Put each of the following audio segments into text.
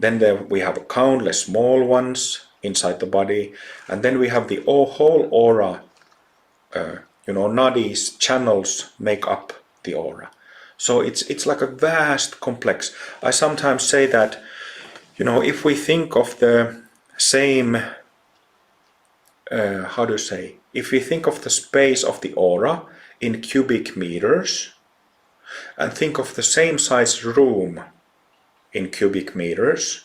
Then we have countless small ones inside the body, and then we have the whole aura. Nadis, channels make up the aura. So it's like a vast complex. I sometimes say that, if we think of the same, if we think of the space of the aura in cubic meters, and think of the same size room in cubic meters,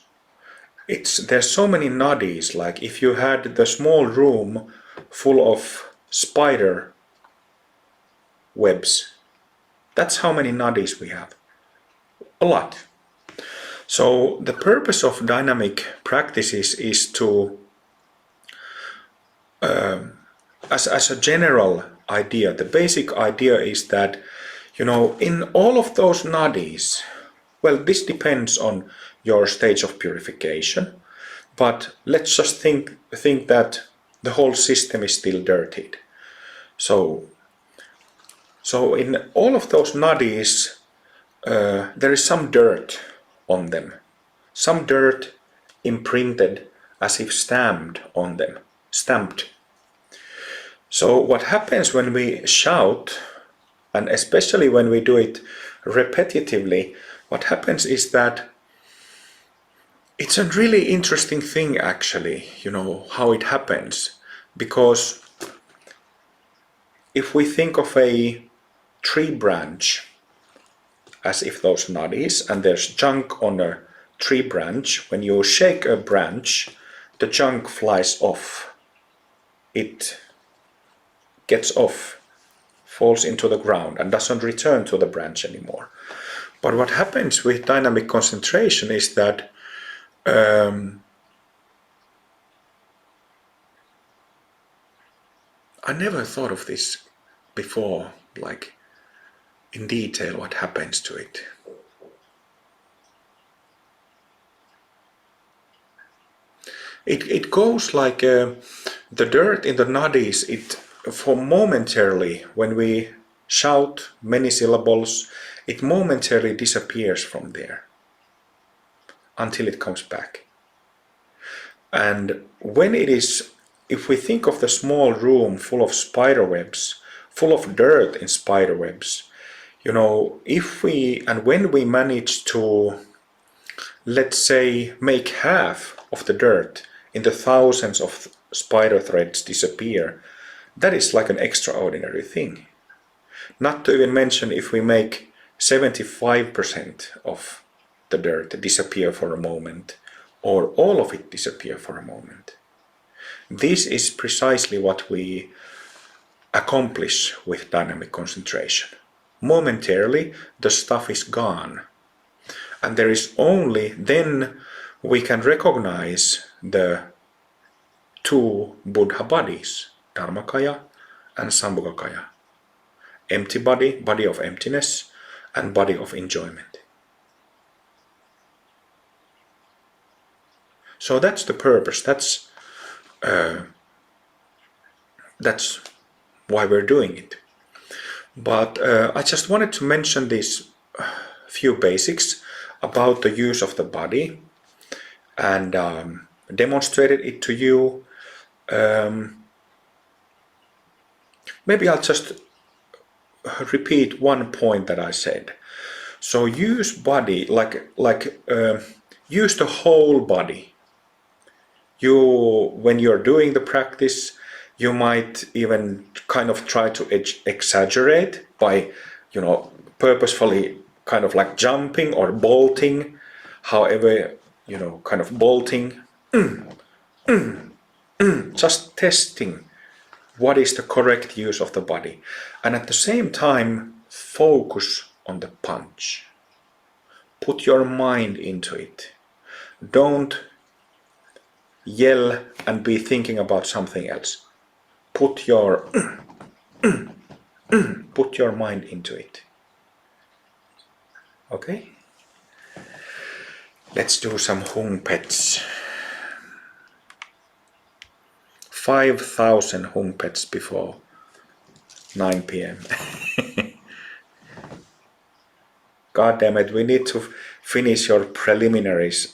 there's so many nadis. Like if you had the small room full of spider webs, that's how many nadis we have. A lot. So the purpose of dynamic practices is to, as a general idea, the basic idea is that, in all of those nadis, well, this depends on your stage of purification, but let's just think that the whole system is still dirtied. So in all of those nadis, there is some dirt on them, some dirt imprinted as if stamped on them, stamped. So what happens when we shout, and especially when we do it repetitively, what happens is that it's a really interesting thing actually, how it happens. Because if we think of a tree branch as if those nadis, and there's junk on a tree branch, when you shake a branch, the junk flies off. It gets off, falls into the ground, and doesn't return to the branch anymore. But what happens with dynamic concentration is that I never thought of this before, like in detail what happens to it. It goes like the dirt in the nadis, for momentarily, when we shout many syllables, it momentarily disappears from there until it comes back. And when it is, if we think of the small room full of spider webs, full of dirt in spider webs, when we manage to, let's say, make half of the dirt in the thousands of spider threads disappear, that is like an extraordinary thing. Not to even mention if we make 75% of the dirt disappear for a moment, or all of it disappear for a moment. This is precisely what we accomplish with dynamic concentration. Momentarily, the stuff is gone. And there is only then we can recognize the two Buddha bodies, Dharmakaya and Sambhogakaya. Empty body, body of emptiness, and body of enjoyment. So that's the purpose. That's why we're doing it. But I just wanted to mention these few basics about the use of the body, and demonstrated it to you. Maybe I'll just repeat one point that I said. So use body use the whole body. When you're doing the practice, you might even kind of try to exaggerate by, purposefully kind of like jumping or bolting, however, kind of bolting, just testing what is the correct use of the body. And at the same time, focus on the punch. Put your mind into it. Don't yell and be thinking about something else. Put your mind into it. Okay? Let's do some hung pets. 5,000 hung pets before 9 p.m. God damn it, we need to finish your preliminaries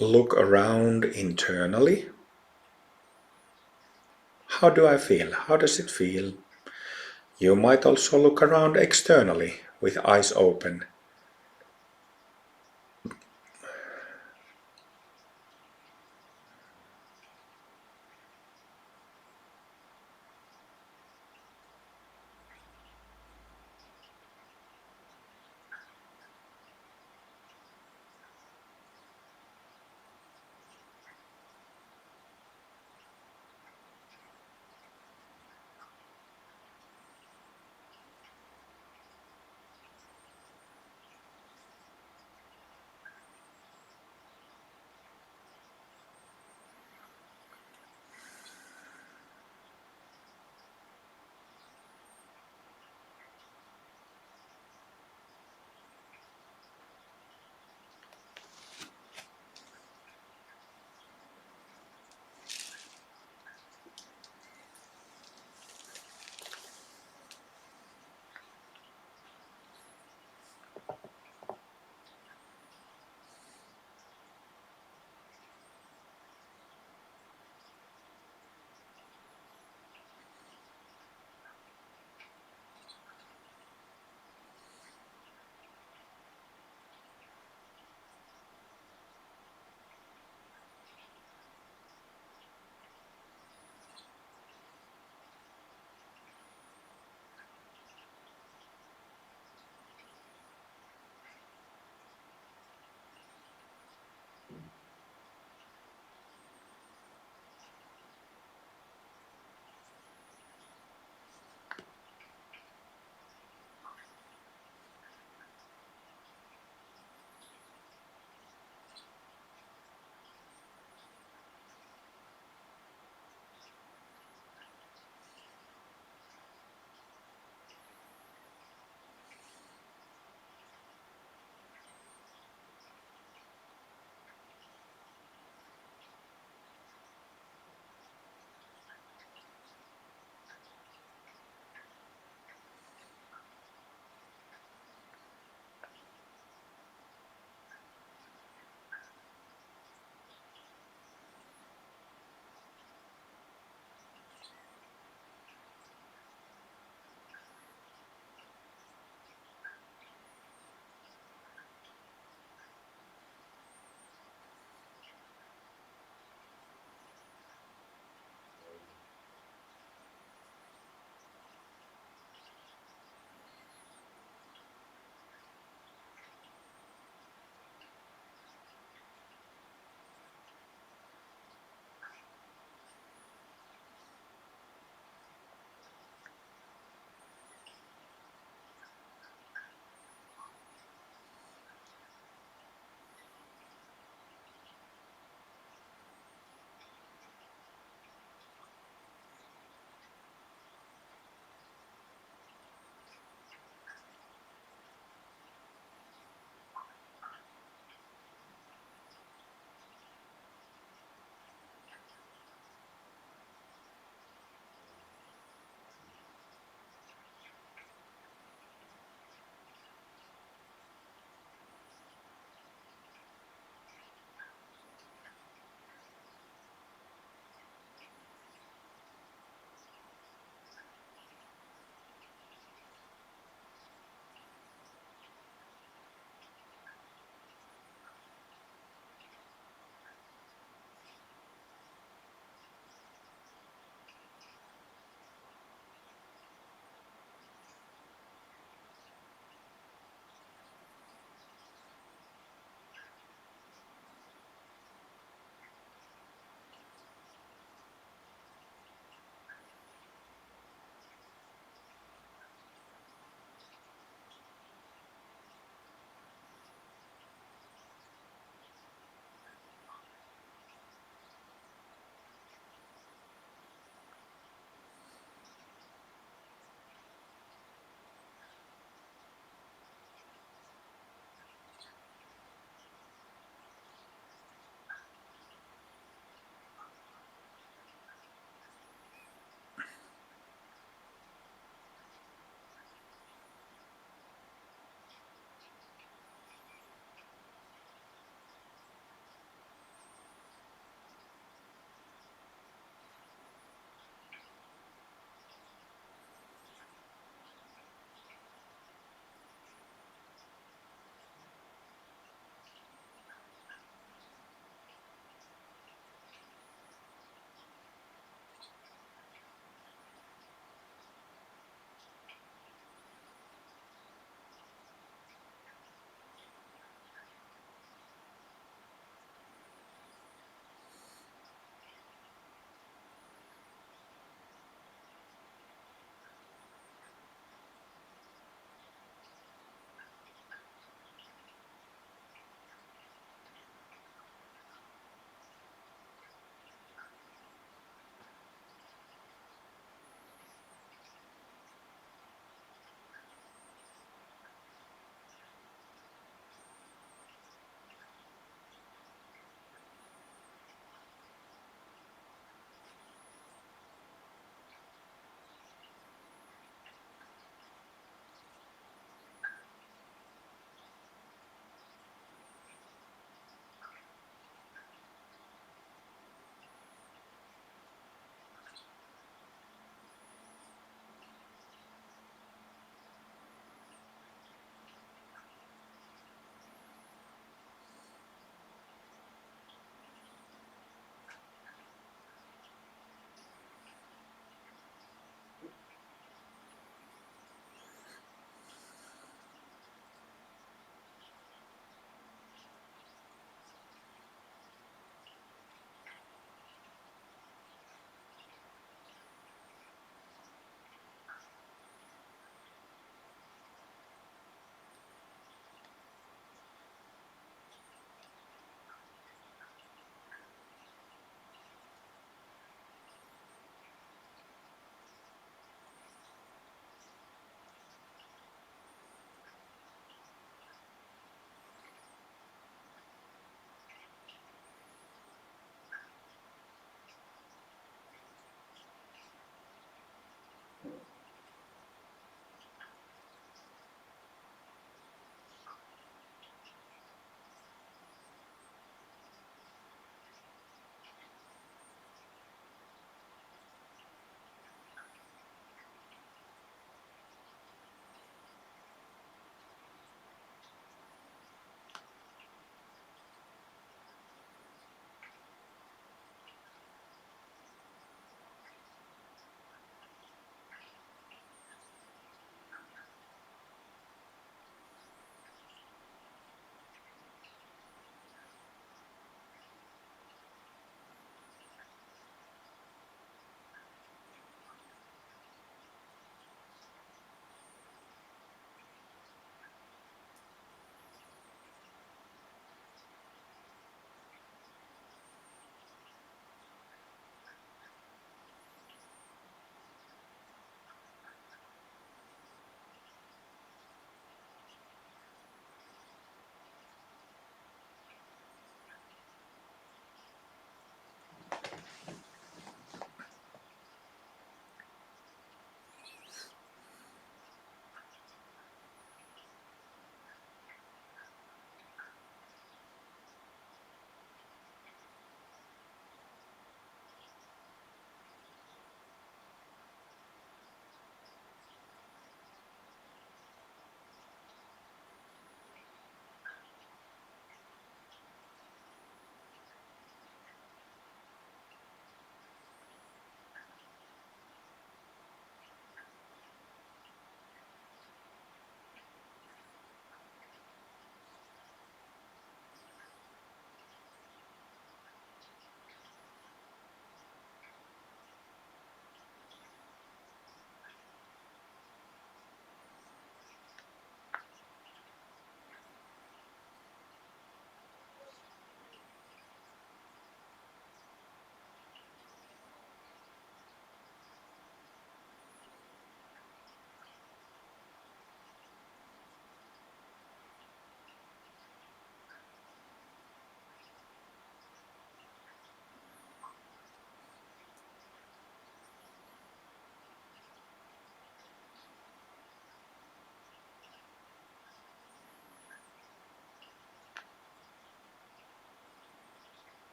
Look around internally. How do I feel? How does it feel? You might also look around externally with eyes open.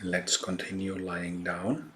Let's continue lying down.